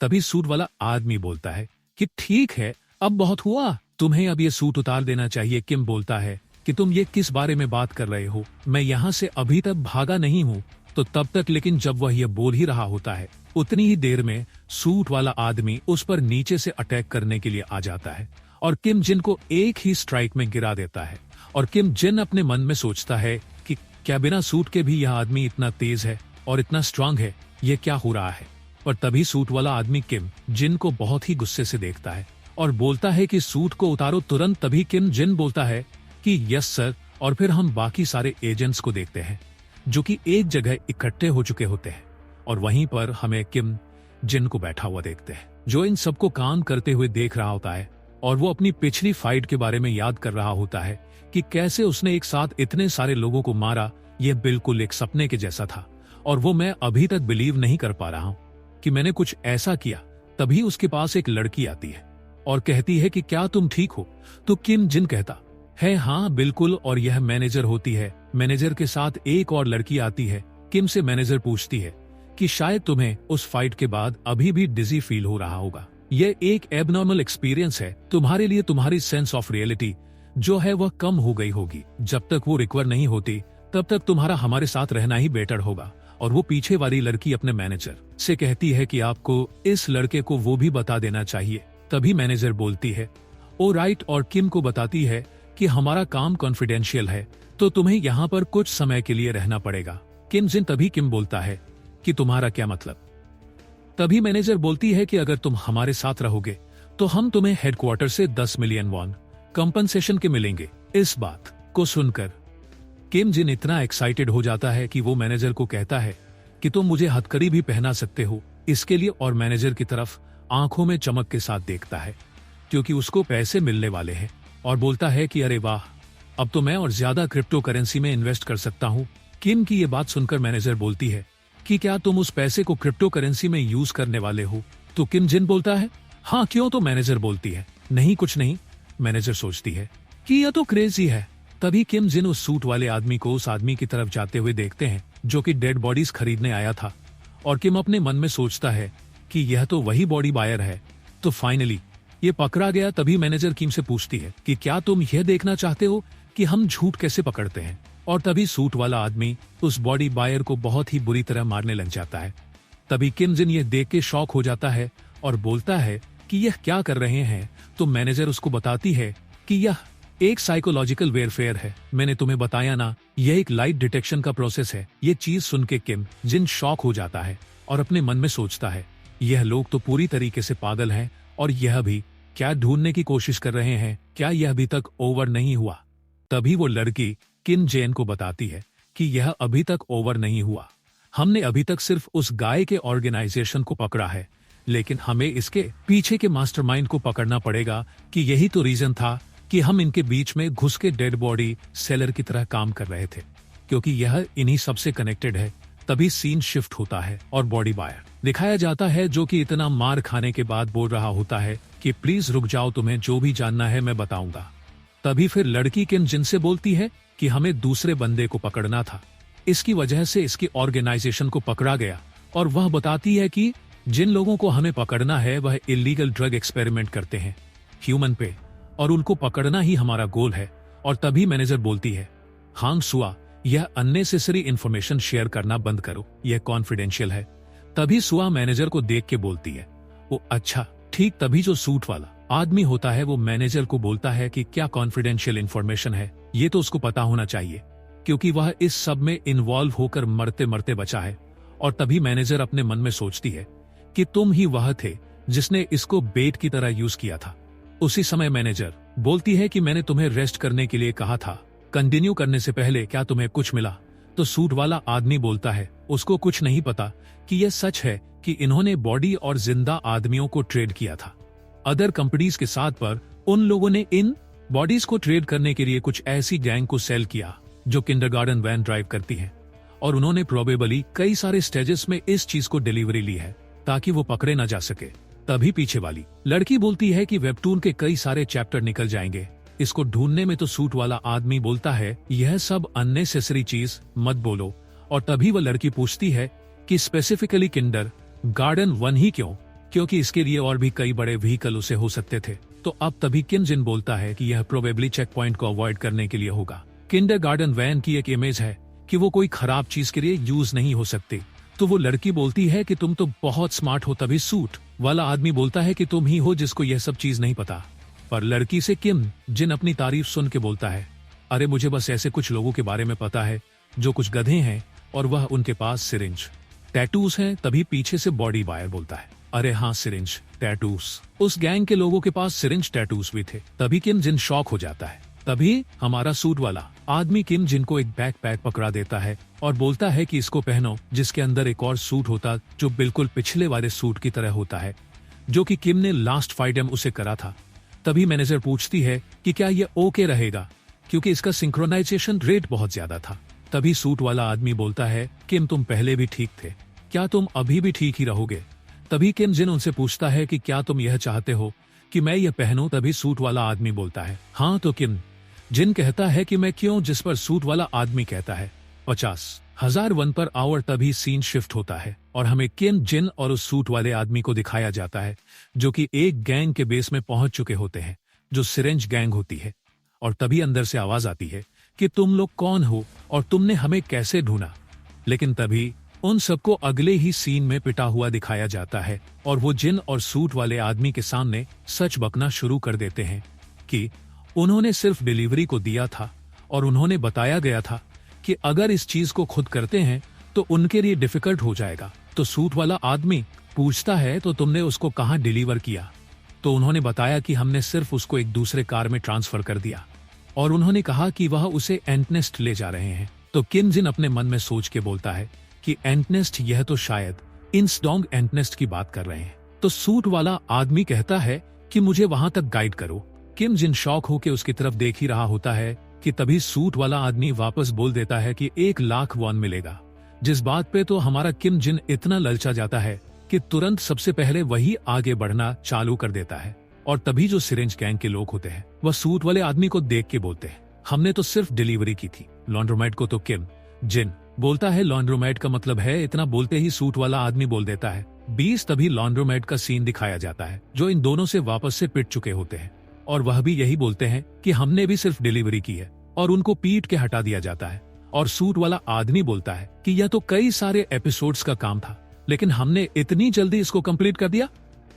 तभी सूट वाला आदमी बोलता है कि ठीक है, अब बहुत हुआ, तुम्हें अब ये सूट उतार देना चाहिए। किम बोलता है कि तुम ये किस बारे में बात कर रहे हो, मैं यहाँ से अभी तक भागा नहीं हूँ। तो तब तक लेकिन जब वह यह बोल ही रहा होता है, उतनी ही देर में सूट वाला आदमी उस पर नीचे से अटैक करने के लिए आ जाता है और किम जिन को एक ही स्ट्राइक में गिरा देता है। और किम जिन अपने मन में सोचता है कि क्या बिना सूट के भी यह आदमी इतना तेज है और इतना स्ट्रांग है, ये क्या हो रहा है? और तभी सूट वाला आदमी किम जिन को बहुत ही गुस्से से देखता है और बोलता है कि सूट को उतारो तुरंत। तभी किम जिन बोलता है कि यस सर, और फिर हम बाकी सारे एजेंट्स को देखते हैं जो कि एक जगह इकट्ठे हो चुके होते हैं और वहीं पर हमें किम जिन को बैठा हुआ देखते हैं, जो इन सबको काम करते हुए देख रहा होता है और वो अपनी पिछली फाइट के बारे में याद कर रहा होता है कि कैसे उसने एक साथ इतने सारे लोगों को मारा। यह बिल्कुल एक सपने के जैसा था और वो मैं अभी तक बिलीव नहीं कर पा रहा हूँ कि मैंने कुछ ऐसा किया। तभी उसके पास एक लड़की आती है और कहती है कि क्या तुम ठीक हो? तो किम जिन कहता है हाँ बिल्कुल, और यह मैनेजर होती है। मैनेजर के साथ एक और लड़की आती है। किम से मैनेजर पूछती है कि शायद तुम्हें उस फाइट के बाद अभी भी डिजी फील हो रहा होगा, यह एक एबनॉर्मल एक्सपीरियंस है तुम्हारे लिए, तुम्हारी सेंस ऑफ रियलिटी जो है वह कम हो गई होगी। जब तक वो रिकवर नहीं होती तब तक तुम्हारा हमारे साथ रहना ही बेटर होगा। और वो पीछे वाली लड़की अपने मैनेजर से कहती है कि आपको इस लड़के को वो भी बता देना चाहिए। तभी मैनेजर बोलती है ओ राइट, और किम को बताती है कि हमारा काम कॉन्फिडेंशियल है तो तुम्हें यहाँ पर कुछ समय के लिए रहना पड़ेगा। किम जिन तभी किम बोलता है कि तुम्हारा क्या मतलब? तभी मैनेजर बोलती है कि अगर तुम हमारे साथ रहोगे तो हम तुम्हें हेडक्वार्टर से 10 मिलियन वॉन कंपनसेशन के मिलेंगे। इस बात को सुनकर किम जिन इतना एक्साइटेड हो जाता है कि वो मैनेजर को कहता है कि तुम मुझे हथकड़ी भी पहना सकते हो इसके लिए, और मैनेजर की तरफ आंखों में चमक के साथ देखता है क्योंकि उसको पैसे मिलने वाले हैं और बोलता है कि अरे वाह, अब तो मैं और ज्यादा क्रिप्टो करेंसी में इन्वेस्ट कर सकता हूँ। किम की ये बात सुनकर मैनेजर बोलती है कि क्या तुम उस पैसे को क्रिप्टो करेंसी में यूज करने वाले हो? तो किम जिन बोलता है, हाँ क्यों? तो मैनेजर बोलती है, नहीं कुछ नहीं। मैनेजर सोचती है कि यह तो क्रेजी है। तभी किम जिन उस सूट वाले आदमी को उस आदमी की तरफ जाते हुए देखते हैं जो कि डेड बॉडीज खरीदने आया था, और किम अपने मन में सोचता है कि यह तो वही बॉडी बायर है। तो फाइनली ये पकड़ा गया। तभी मैनेजर किम से पूछती है कि क्या तुम यह देखना चाहते हो कि हम झूठ कैसे पकड़ते हैं? और तभी सूट वाला आदमी उस बॉडी बायर को बहुत ही बुरी तरह मारने लग जाता है। तभी किम जिन ये देख के शॉक हो जाता है और बोलता है कि यह क्या कर रहे हैं? तो मैनेजर उसको बताती है कि यह एक साइकोलॉजिकल वेयरफेयर है। मैंने तुम्हें बताया ना, यह एक लाइट डिटेक्शन का प्रोसेस है। ये चीज सुन के किम जिन शॉक हो जाता है और अपने मन में सोचता है, यह लोग तो पूरी तरीके से पागल हैं, और यह भी क्या ढूंढने की कोशिश कर रहे हैं? क्या यह अभी तक ओवर नहीं हुआ? तभी वो लड़की किम जेन को बताती है कि यह अभी तक ओवर नहीं हुआ। हमने अभी तक सिर्फ उस गाय के ऑर्गेनाइजेशन को पकड़ा है, लेकिन हमें इसके पीछे के मास्टरमाइंड को पकड़ना पड़ेगा कि यही तो रीजन था कि हम इनके बीच में घुस के डेड बॉडी सेलर की तरह काम कर रहे थे, क्योंकि यह इन्हीं सबसे कनेक्टेड है। तभी सीन शिफ्ट होता है और बॉडी बायर दिखाया जाता है जो कि इतना मार खाने के बाद बोल रहा होता है कि प्लीज रुक जाओ, तुम्हें जो भी जानना है मैं बताऊंगा। तभी फिर लड़की किम जिन से बोलती है कि हमें दूसरे बंदे को पकड़ना था, इसकी वजह से इसकी ऑर्गेनाइजेशन को पकड़ा गया। और वह बताती है कि जिन लोगों को हमें पकड़ना है वह इलीगल ड्रग एक्सपेरिमेंट करते हैं ह्यूमन पे, और उनको पकड़ना ही हमारा गोल है। और तभी मैनेजर बोलती है, हांग सुआ, यह अननेसेसरी इंफॉर्मेशन शेयर करना बंद करो, यह कॉन्फिडेंशियल है। तभी सुआ मैनेजर को देख के बोलती है, वो अच्छा ठीक। तभी जो सूट वाला आदमी होता है वो मैनेजर को बोलता है कि क्या कॉन्फिडेंशियल इंफॉर्मेशन है, ये तो उसको पता होना चाहिए, क्योंकि वह इस सब में इन्वॉल्व होकर मरते मरते बचा है। और तभी मैनेजर अपने मन में सोचती है कि तुम ही वह थे जिसने इसको बेट की तरह यूज किया था। उसी समय मैनेजर बोलती है कि मैंने तुम्हें रेस्ट करने के लिए कहा था, कंटिन्यू करने से पहले क्या तुम्हें कुछ मिला? तो सूट वाला आदमी बोलता है उसको कुछ नहीं पता कि यह सच है कि इन्होंने बॉडी और जिंदा आदमियों को ट्रेड किया था अदर कंपनीज के साथ, पर उन लोगों ने इन बॉडीज को ट्रेड करने के लिए कुछ ऐसी गैंग को सेल किया जो किंडरगार्टन वैन ड्राइव करती है, और उन्होंने प्रोबेबली कई सारे स्टेजेस में इस चीज को डिलीवरी ली है ताकि वो पकड़े ना जा सके। तभी पीछे वाली लड़की बोलती है कि वेबटून के कई सारे चैप्टर निकल जाएंगे इसको ढूंढने में। तो सूट वाला आदमी बोलता है यह सब अननेसेसरी चीज मत बोलो। और तभी वह लड़की पूछती है कि स्पेसिफिकली किंडर गार्डन 1 ही क्यों? क्योंकि इसके लिए और भी कई बड़े व्हीकल उसे हो सकते थे। तो अब तभी किम जिन बोलता है कि यह प्रोबेबली चेक पॉइंट को अवॉइड करने के लिए होगा। किंडरगार्टन वैन की एक इमेज है कि वो कोई खराब चीज के लिए यूज नहीं हो सकती। तो वो लड़की बोलती है कि तुम तो बहुत स्मार्ट हो। तभी सूट वाला आदमी बोलता है कि तुम ही हो जिसको यह सब चीज नहीं पता। पर लड़की से किम जिन अपनी तारीफ सुन के बोलता है, अरे मुझे बस ऐसे कुछ लोगों के बारे में पता है जो कुछ गधे हैं और वह उनके पास सिरिंज टैटूज हैं। तभी पीछे से बॉडी बायर बोलता है, अरे हाँ सिरिंज टैटूज, उस गैंग के लोगों के पास सिरिंज टैटूज भी थे। तभी किम जिन शॉक हो जाता है। तभी हमारा सूट वाला आदमी किम जिन को एक बैकपैक पकड़ा देता है और बोलता है कि इसको पहनो, जिसके अंदर एक और सूट होता जो बिल्कुल पिछले वाले सूट की तरह होता है जो कि किम ने लास्ट फाइट में उसे करा था। तभी मैनेजर पूछती है कि क्या यह ओके रहेगा, क्योंकि इसका सिंक्रोनाइजेशन रेट बहुत ज्यादा था। तभी सूट वाला आदमी बोलता है, किम तुम पहले भी ठीक थे, क्या तुम अभी भी ठीक ही रहोगे? तभी किम जिन उनसे पूछता है कि क्या तुम यह चाहते हो कि मैं यह पहनूं? तभी सूट वाला आदमी बोलता है हाँ। तो किम जिन कहता है कि मैं क्यों, जिस पर सूट वाला आदमी कहता है 50,000 वन पर आवर। तभी सीन शिफ्ट होता है और हमें किम जिन और उस सूट वाले आदमी को दिखाया जाता है जो कि एक गैंग के बेस में पहुंच चुके होते हैं जो सिरेंज गैंग होती है। और तभी अंदर से आवाज आती है कि तुम लोग कौन हो और तुमने हमें कैसे ढूंढा? लेकिन तभी उन सबको अगले ही सीन में पिटा हुआ दिखाया जाता है और वो जिन और सूट वाले आदमी के सामने सच बकना शुरू कर देते हैं कि उन्होंने सिर्फ डिलीवरी को दिया था और उन्होंने बताया गया था कि अगर इस चीज को खुद करते हैं तो उनके लिए डिफिकल्ट हो जाएगा। तो सूट वाला आदमी पूछता है तो तुमने उसको कहाँ डिलीवर किया? तो उन्होंने बताया कि हमने सिर्फ उसको एक दूसरे कार में ट्रांसफर कर दिया, और उन्होंने कहा कि वह उसे एंटनेस्ट ले जा रहे हैं। तो किम जिन अपने मन में सोच के बोलता है कि एंटनेस्ट, यह तो शायद इंसडोंग एंटनेस्ट की बात कर रहे हैं। तो सूट वाला आदमी कहता है कि मुझे वहां तक गाइड करो। किम जिन शॉक होके उसकी तरफ देख ही रहा होता है कि तभी सूट वाला आदमी वापस बोल देता है कि 1 लाख वॉन मिलेगा। जिस बात पे तो हमारा किम जिन इतना ललचा जाता है कि तुरंत सबसे पहले वही आगे बढ़ना चालू कर देता है। और तभी जो सिरिंज गैंग के लोग होते हैं वह सूट वाले आदमी को देख के बोलते हैं, हमने तो सिर्फ डिलीवरी की थी। लॉन्ड्रोमैट को तो किम जिन बोलता है, लॉन्ड्रोमैट का मतलब है। इतना बोलते ही सूट वाला आदमी बोल देता है 20। तभी लॉन्ड्रोमैट का सीन दिखाया जाता है जो इन दोनों से वापस से पिट चुके होते हैं और वह भी यही बोलते हैं कि हमने भी सिर्फ डिलीवरी की है, और उनको पीट के हटा दिया जाता है। और सूट वाला आदमी बोलता है कि यह तो कई सारे एपिसोड्स का काम था, लेकिन हमने इतनी जल्दी इसको कंप्लीट कर दिया।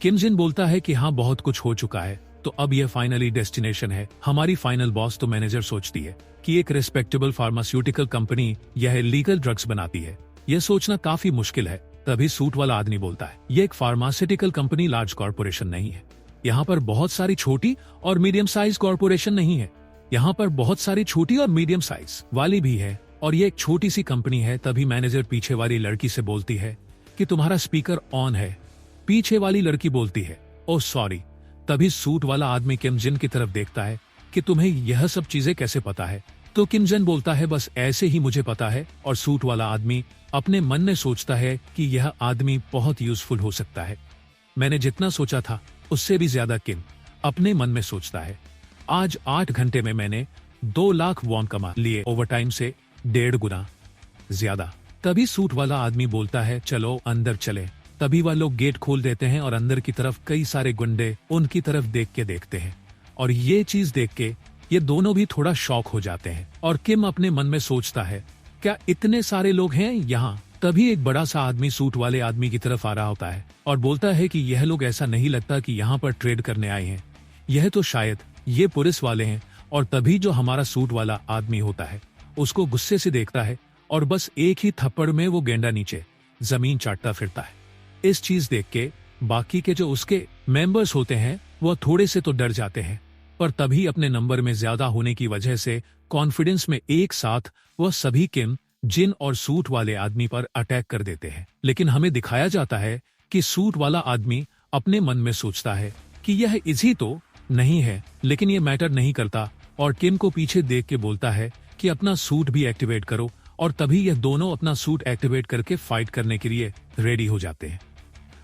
किम जिन बोलता है कि हाँ, बहुत कुछ हो चुका है, तो अब यह फाइनली डेस्टिनेशन है। हमारी फाइनल बॉस तो मैनेजर सोचती है कि एक रिस्पेक्टेबल फार्मास्यूटिकल कंपनी यह लीगल ड्रग्स बनाती है, यह सोचना काफी मुश्किल है। तभी सूट वाला आदमी बोलता है, यह एक फार्मास्यूटिकल कंपनी लार्ज कॉर्पोरेशन नहीं है। यहाँ पर बहुत सारी छोटी और मीडियम साइज कॉर्पोरेशन नहीं है, यहाँ पर बहुत सारी छोटी और मीडियम साइज वाली भी है, और ये एक छोटी सी कंपनी है। तभी मैनेजर पीछे वाली लड़की से बोलती है कि तुम्हारा स्पीकर ऑन है। पीछे वाली लड़की बोलती है, ओह सॉरी। तभी सूट वाला आदमी किम जिन की तरफ देखता है कि तुम्हें यह सब चीजें कैसे पता है। तो किम जिन बोलता है, बस ऐसे ही मुझे पता है। और सूट वाला आदमी अपने मन में सोचता है कि यह आदमी बहुत यूजफुल हो सकता है। मैंने जितना सोचा था उससे भी ज्यादा किम अपने मन में सोचता है। आज 8 घंटे में मैंने 2 लाख वॉन कमा लिए, ओवरटाइम से 1.5 गुना ज्यादा। तभी सूट वाला आदमी बोलता है, चलो अंदर चले। तभी वह लोग गेट खोल देते हैं और अंदर की तरफ कई सारे गुंडे उनकी तरफ देख के देखते हैं, और ये चीज देख के ये दोनों भी थोड़ा शॉक हो जाते हैं। और किम अपने मन में सोचता है, क्या इतने सारे लोग हैं यहाँ। तभी एक बड़ा सा आदमी सूट वाले आदमी की तरफ आ रहा होता है और बोलता है कि यह लोग ऐसा नहीं लगता कि यहाँ पर ट्रेड करने आए हैं, यह तो शायद ये पुलिस वाले हैं। और तभी जो हमारा सूट वाला आदमी होता है उसको गुस्से से देखता है और बस एक ही थप्पड़ में वो गेंडा नीचे जमीन चाटता फिरता है। इस चीज देख के बाकी के जो उसके मेंबर्स होते हैं वह थोड़े से तो डर जाते हैं, पर तभी अपने नंबर में ज्यादा होने की वजह से कॉन्फिडेंस में एक साथ वह सभी किम जिन और सूट वाले आदमी पर अटैक कर देते हैं। लेकिन हमें दिखाया जाता है कि सूट वाला आदमी अपने मन में सोचता है कि यह इजी तो नहीं है, लेकिन यह मैटर नहीं करता, और किम को पीछे देख के बोलता है कि अपना सूट भी एक्टिवेट करो। और तभी यह दोनों अपना सूट एक्टिवेट करके फाइट करने के लिए रेडी हो जाते हैं।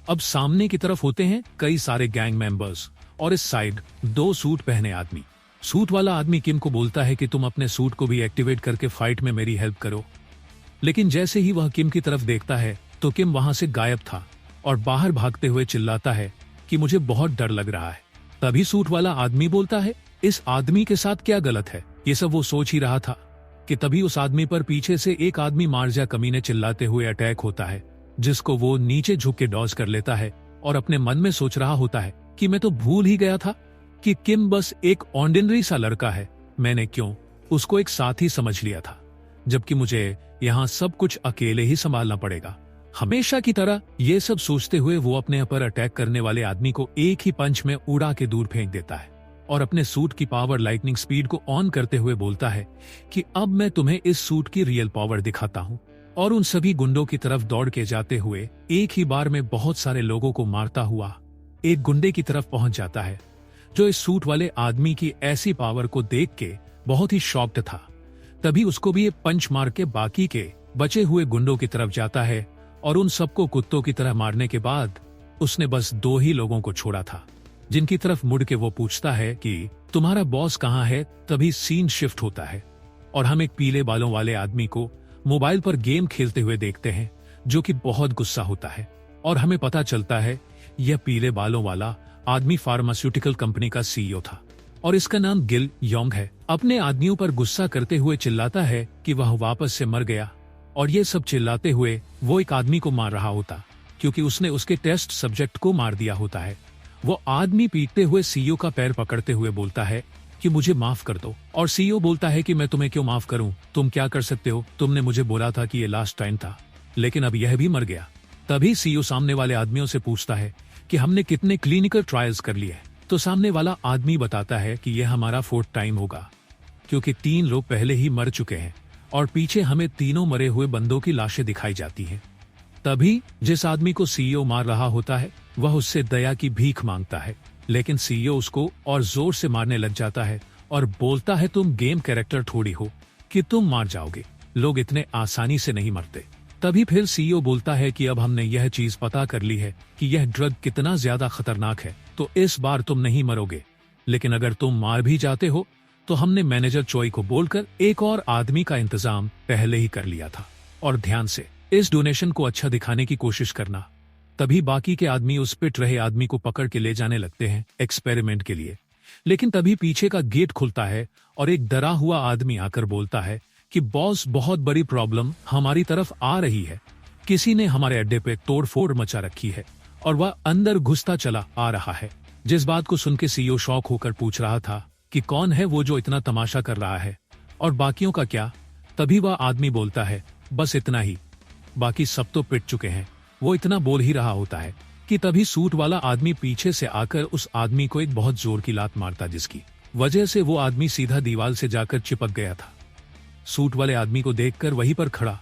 अब सामने की तरफ होते हैं कई सारे गैंग मेंबर्स, और इस साइड 2 सूट पहने आदमी। सूट वाला आदमी किम को बोलता है कि तुम अपने सूट को भी एक्टिवेट करके फाइट में मेरी हेल्प करो। लेकिन जैसे ही वह किम की तरफ देखता है तो किम वहां से गायब था और बाहर भागते हुए चिल्लाता है कि मुझे बहुत डर लग रहा है। तभी सूट वाला आदमी बोलता है, इस आदमी के साथ क्या गलत है। ये सब वो सोच ही रहा था कि तभी उस आदमी पर पीछे से एक आदमी मार जा कमीने चिल्लाते हुए अटैक होता है, जिसको वो नीचे झुक के डॉज कर लेता है और अपने मन में सोच रहा होता है कि मैं तो भूल ही गया था कि किम बस एक ऑर्डिनरी सा लड़का है। मैंने क्यों उसको एक साथी समझ लिया था, जबकि मुझे यहाँ सब कुछ अकेले ही संभालना पड़ेगा। हमेशा की तरह ये सब सोचते हुए वो अपने पर अटैक करने वाले आदमी को एक ही पंच में उड़ा के दूर फेंक देता है और अपने सूट की पावर लाइटनिंग स्पीड को ऑन करते हुए बोलता है कि अब मैं तुम्हें इस सूट की रियल पावर दिखाता हूँ। और उन सभी गुंडों की तरफ दौड़ के जाते हुए एक ही बार में बहुत सारे लोगों को मारता हुआ एक गुंडे की तरफ पहुंच जाता है, जो इस सूट वाले आदमी की ऐसी पावर को देख के बहुत ही शॉक्ड था। तभी उसको भी एक पंच मार के बाकी के बचे हुए गुंडों की तरफ जाता है और उन सबको कुत्तों की तरह मारने के बाद उसने बस 2 ही लोगों को छोड़ा था, जिनकी तरफ मुड़ के वो पूछता है कि तुम्हारा बॉस कहाँ है। तभी सीन शिफ्ट होता है और हम एक पीले बालों वाले आदमी को मोबाइल पर गेम खेलते हुए देखते हैं, जो कि बहुत गुस्सा होता है। और हमें पता चलता है यह पीले बालों वाला आदमी फार्मास्यूटिकल कंपनी का सीईओ था और इसका नाम गिल योंग है। अपने आदमियों पर गुस्सा करते हुए चिल्लाता है कि वह वापस से मर गया, और ये सब चिल्लाते हुए वो एक आदमी को मार रहा होता क्योंकि उसने उसके टेस्ट सब्जेक्ट को मार दिया होता है। वो आदमी पीटते हुए सीईओ का पैर पकड़ते हुए बोलता है कि मुझे माफ कर दो। और सीईओ बोलता है कि मैं तुम्हें क्यों माफ करूं, तुम क्या कर सकते हो, तुमने मुझे बोला था कि ये लास्ट टाइम था, लेकिन अब यह भी मर गया। तभी सीईओ सामने वाले आदमियों से पूछता है कि हमने कितने क्लिनिकल ट्रायल्स कर लिए। तो सामने वाला आदमी बताता है कि यह हमारा 4th टाइम होगा, क्योंकि 3 लोग पहले ही मर चुके हैं और पीछे हमें 3 मरे हुए बंदों की लाशें दिखाई जाती हैं। तभी जिस आदमी को सीईओ मार रहा होता है वह उससे दया की भीख मांगता है, लेकिन सीईओ उसको और जोर से मारने लग जाता है और बोलता है तुम गेम कैरेक्टर थोड़ी हो कि तुम मार जाओगे, लोग इतने आसानी से नहीं मरते। तभी फिर सीईओ बोलता है कि अब हमने यह चीज पता कर ली है कि यह ड्रग कितना ज्यादा खतरनाक है, तो इस बार तुम नहीं मरोगे, लेकिन अगर तुम मार भी जाते हो तो हमने मैनेजर चोई को बोलकर एक और आदमी का इंतजाम पहले ही कर लिया था, और ध्यान से इस डोनेशन को अच्छा दिखाने की कोशिश करना। तभी बाकी के आदमी उस पिट रहे आदमी को पकड़ के ले जाने लगते हैं एक्सपेरिमेंट के लिए। लेकिन तभी पीछे का गेट खुलता है और एक डरा हुआ आदमी आकर बोलता है कि बॉस, बहुत बड़ी प्रॉब्लम हमारी तरफ आ रही है। किसी ने हमारे अड्डे पे तोड़फोड़ मचा रखी है और वह अंदर घुसता चला आ रहा है। जिस बात को सुन के सीईओ शॉक होकर पूछ रहा था कि कौन है वो जो इतना तमाशा कर रहा है और बाकियों का क्या। तभी वह आदमी बोलता है, बस इतना ही, बाकी सब तो पिट चुके हैं। वो इतना बोल ही रहा होता है कि तभी सूट वाला आदमी पीछे से आकर उस आदमी को एक बहुत जोर की लात मारता, जिसकी वजह से वो आदमी सीधा दीवार से जाकर चिपक गया था। सूट वाले आदमी को देखकर वहीं पर खड़ा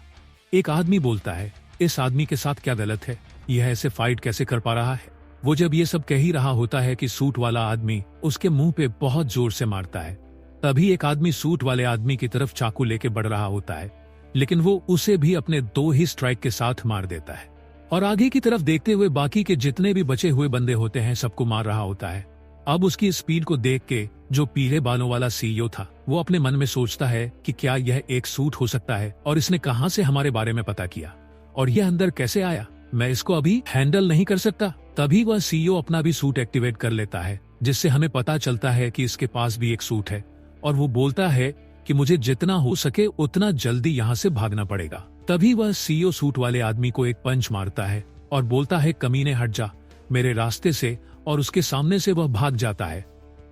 एक आदमी बोलता है, इस आदमी के साथ क्या गलत है, यह ऐसे फाइट कैसे कर पा रहा है। वो जब ये सब कह ही रहा होता है कि सूट वाला आदमी उसके मुंह पे बहुत जोर से मारता है। तभी एक आदमी सूट वाले आदमी की तरफ चाकू लेके बढ़ रहा होता है, लेकिन वो उसे भी अपने 2 ही स्ट्राइक के साथ मार देता है और आगे की तरफ देखते हुए बाकी के जितने भी बचे हुए बंदे होते हैं सबको मार रहा होता है। अब उसकी स्पीड को देख के जो पीले बालों वाला सीईओ था वो अपने मन में सोचता है कि क्या यह एक सूट हो सकता है और इसने कहां से हमारे बारे में पता किया और यह अंदर कैसे आया, मैं इसको अभी हैंडल नहीं कर सकता। तभी वह सीईओ अपना भी सूट एक्टिवेट कर लेता है, जिससे हमें पता चलता है कि इसके पास भी एक सूट है और वो बोलता है कि मुझे जितना हो सके उतना जल्दी यहाँ से भागना पड़ेगा। तभी वह सीईओ सूट वाले आदमी को एक पंच मारता है और बोलता है, कमीने हट जा मेरे रास्ते से, और उसके सामने से वह भाग जाता है।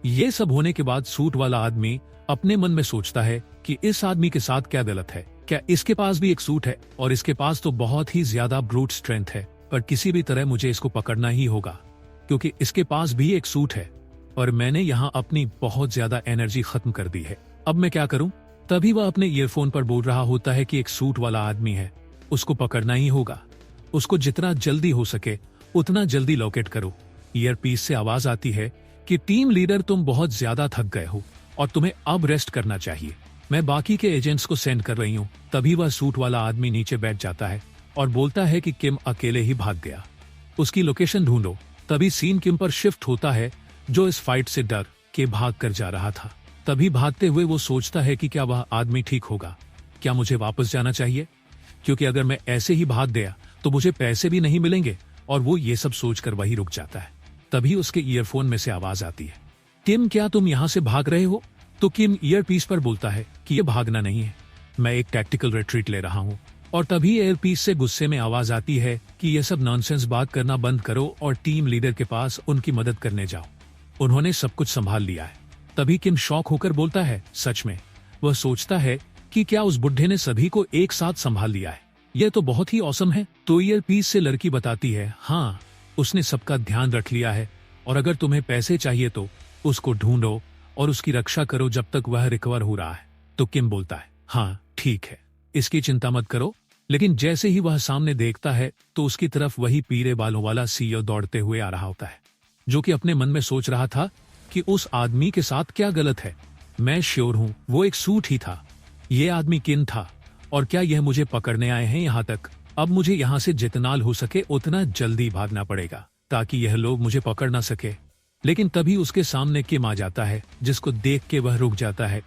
ये सब होने के बाद सूट वाला आदमी अपने मन में सोचता है कि इस आदमी के साथ क्या गलत है, क्या इसके पास भी एक सूट है और इसके पास तो बहुत ही ज्यादा ब्रूट स्ट्रेंथ है, पर किसी भी तरह मुझे इसको पकड़ना ही होगा क्योंकि इसके पास भी एक सूट है और मैंने यहाँ अपनी बहुत ज्यादा एनर्जी खत्म कर दी है, अब मैं क्या करूं। तभी वह अपने ईयरफोन पर बोल रहा होता है कि एक सूट वाला आदमी है, उसको पकड़ना ही होगा, उसको जितना जल्दी हो सके उतना जल्दी लोकेट करो। ईयरपीस से आवाज आती है कि टीम लीडर, तुम बहुत ज्यादा थक गए हो और तुम्हें अब रेस्ट करना चाहिए, मैं बाकी के एजेंट्स को सेंड कर रही हूँ। तभी वह सूट वाला आदमी नीचे बैठ जाता है और बोलता है कि किम अकेले ही भाग गया, उसकी लोकेशन ढूंढो। तभी सीन किम पर शिफ्ट होता है जो इस फाइट से डर के भाग कर जा रहा था। तभी भागते हुए वो सोचता है कि क्या वह आदमी ठीक होगा, क्या मुझे वापस जाना चाहिए, क्योंकि अगर मैं ऐसे ही भाग गया तो मुझे पैसे भी नहीं मिलेंगे, और वो ये सब सोचकर वही रुक जाता है। तभी उसके ईयरफोन में से आवाज आती है, किम क्या तुम यहाँ से भाग रहे हो। तो किम ईयरपीस पर बोलता है कि ये भागना नहीं है, मैं एक टैक्टिकल रिट्रीट ले रहा हूँ। और तभी ईयरपीस से गुस्से में आवाज आती है कि ये सब नॉनसेंस बात करना बंद करो और टीम लीडर के पास उनकी मदद करने जाओ, उन्होंने सब कुछ संभाल लिया है। तभी किम शॉक होकर बोलता है, सच में। वह सोचता है कि क्या उस बुढ़े ने सभी को एक साथ संभाल लिया है, यह तो बहुत ही औसम है। तो ईयरपीस से लड़की बताती है, हाँ उसने सबका ध्यान रख लिया है, और अगर तुम्हें पैसे चाहिए तो उसको ढूंढो और उसकी रक्षा करो जब तक वह रिकवर हो रहा है। तो किम बोलता है, हाँ ठीक है, इसकी चिंता मत करो। लेकिन जैसे ही वह सामने देखता है तो उसकी तरफ वही पीले बालों वाला सीईओ दौड़ते हुए आ रहा होता है, जो कि अपने मन में सोच रहा था कि उस आदमी के साथ क्या गलत है, मैं श्योर हूँ वो एक सूट ही था, ये आदमी किन था और क्या यह मुझे पकड़ने आए हैं यहाँ तक। अब मुझे यहाँ से जितना हो सके उतना जल्दी भागना पड़ेगा ताकि यह लोग मुझे पकड़ ना सके। लेकिन तभी उसके सामने किम आ जाता है, जिसको देख के वह रुक जाता है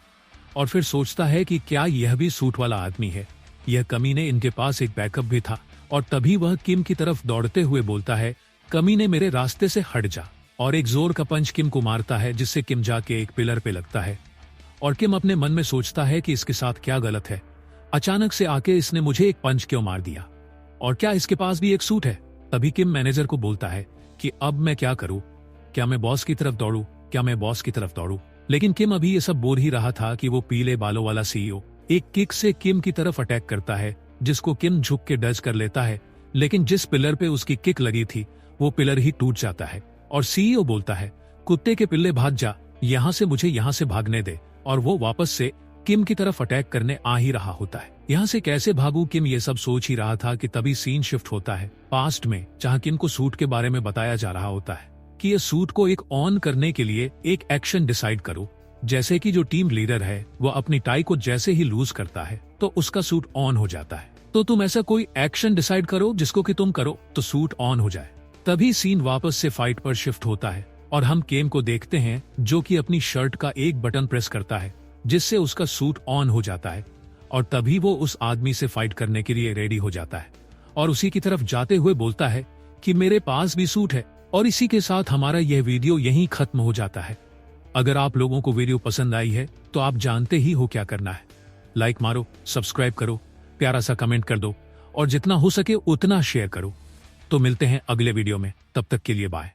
और फिर सोचता है कि क्या यह भी सूट वाला आदमी है। यह कमीने इनके पास एक बैकअप भी था, और तभी वह किम की तरफ दौड़ते हुए बोलता है, कमीने मेरे रास्ते से हट जा, और एक जोर का पंच किम को मारता है, जिससे किम जाके एक पिलर पे लगता है। और किम अपने मन में सोचता है कि इसके साथ क्या गलत है, अचानक से आके इसने मुझे एक पंच क्यों मार दिया, और क्या इसके पास भी एक सूट है। तभी किम मैनेजर को बोलता है कि अब मैं क्या करूं, क्या मैं बॉस की तरफ दौड़ूं, क्या मैं बॉस की तरफ दौड़ूं। लेकिन किम अभी ये सब बोल ही रहा था कि वो पीले बालों वाला सीईओ एक किक से किम की तरफ अटैक करता है, जिसको किम झुक के डज कर लेता है। लेकिन जिस पिलर पे उसकी किक लगी थी वो पिलर ही टूट जाता है और सीईओ बोलता है, कुत्ते के पिल्ले भाग जा, यहाँ से मुझे यहाँ से भागने दे। और वो वापस से किम की तरफ अटैक करने आ ही रहा होता है। यहाँ से कैसे भागूं, किम ये सब सोच ही रहा था कि तभी सीन शिफ्ट होता है पास्ट में, जहाँ किम को सूट के बारे में बताया जा रहा होता है कि ये सूट को एक ऑन करने के लिए एक एक्शन डिसाइड करो, जैसे कि जो टीम लीडर है वो अपनी टाई को जैसे ही लूज करता है तो उसका सूट ऑन हो जाता है। तो तुम ऐसा कोई एक्शन डिसाइड करो जिसको कि तुम करो तो सूट ऑन हो जाए। तभी सीन वापस से फाइट पर शिफ्ट होता है और हम केम को देखते हैं जो कि अपनी शर्ट का एक बटन प्रेस करता है जिससे उसका सूट ऑन हो जाता है और तभी वो उस आदमी से फाइट करने के लिए रेडी हो जाता है और उसी की तरफ जाते हुए बोलता है कि मेरे पास भी सूट है। और इसी के साथ हमारा यह वीडियो यहीं खत्म हो जाता है। अगर आप लोगों को वीडियो पसंद आई है तो आप जानते ही हो क्या करना है। लाइक मारो, सब्सक्राइब करो, प्यारा सा कमेंट कर दो और जितना हो सके उतना शेयर करो। तो मिलते हैं अगले वीडियो में, तब तक के लिए बाय।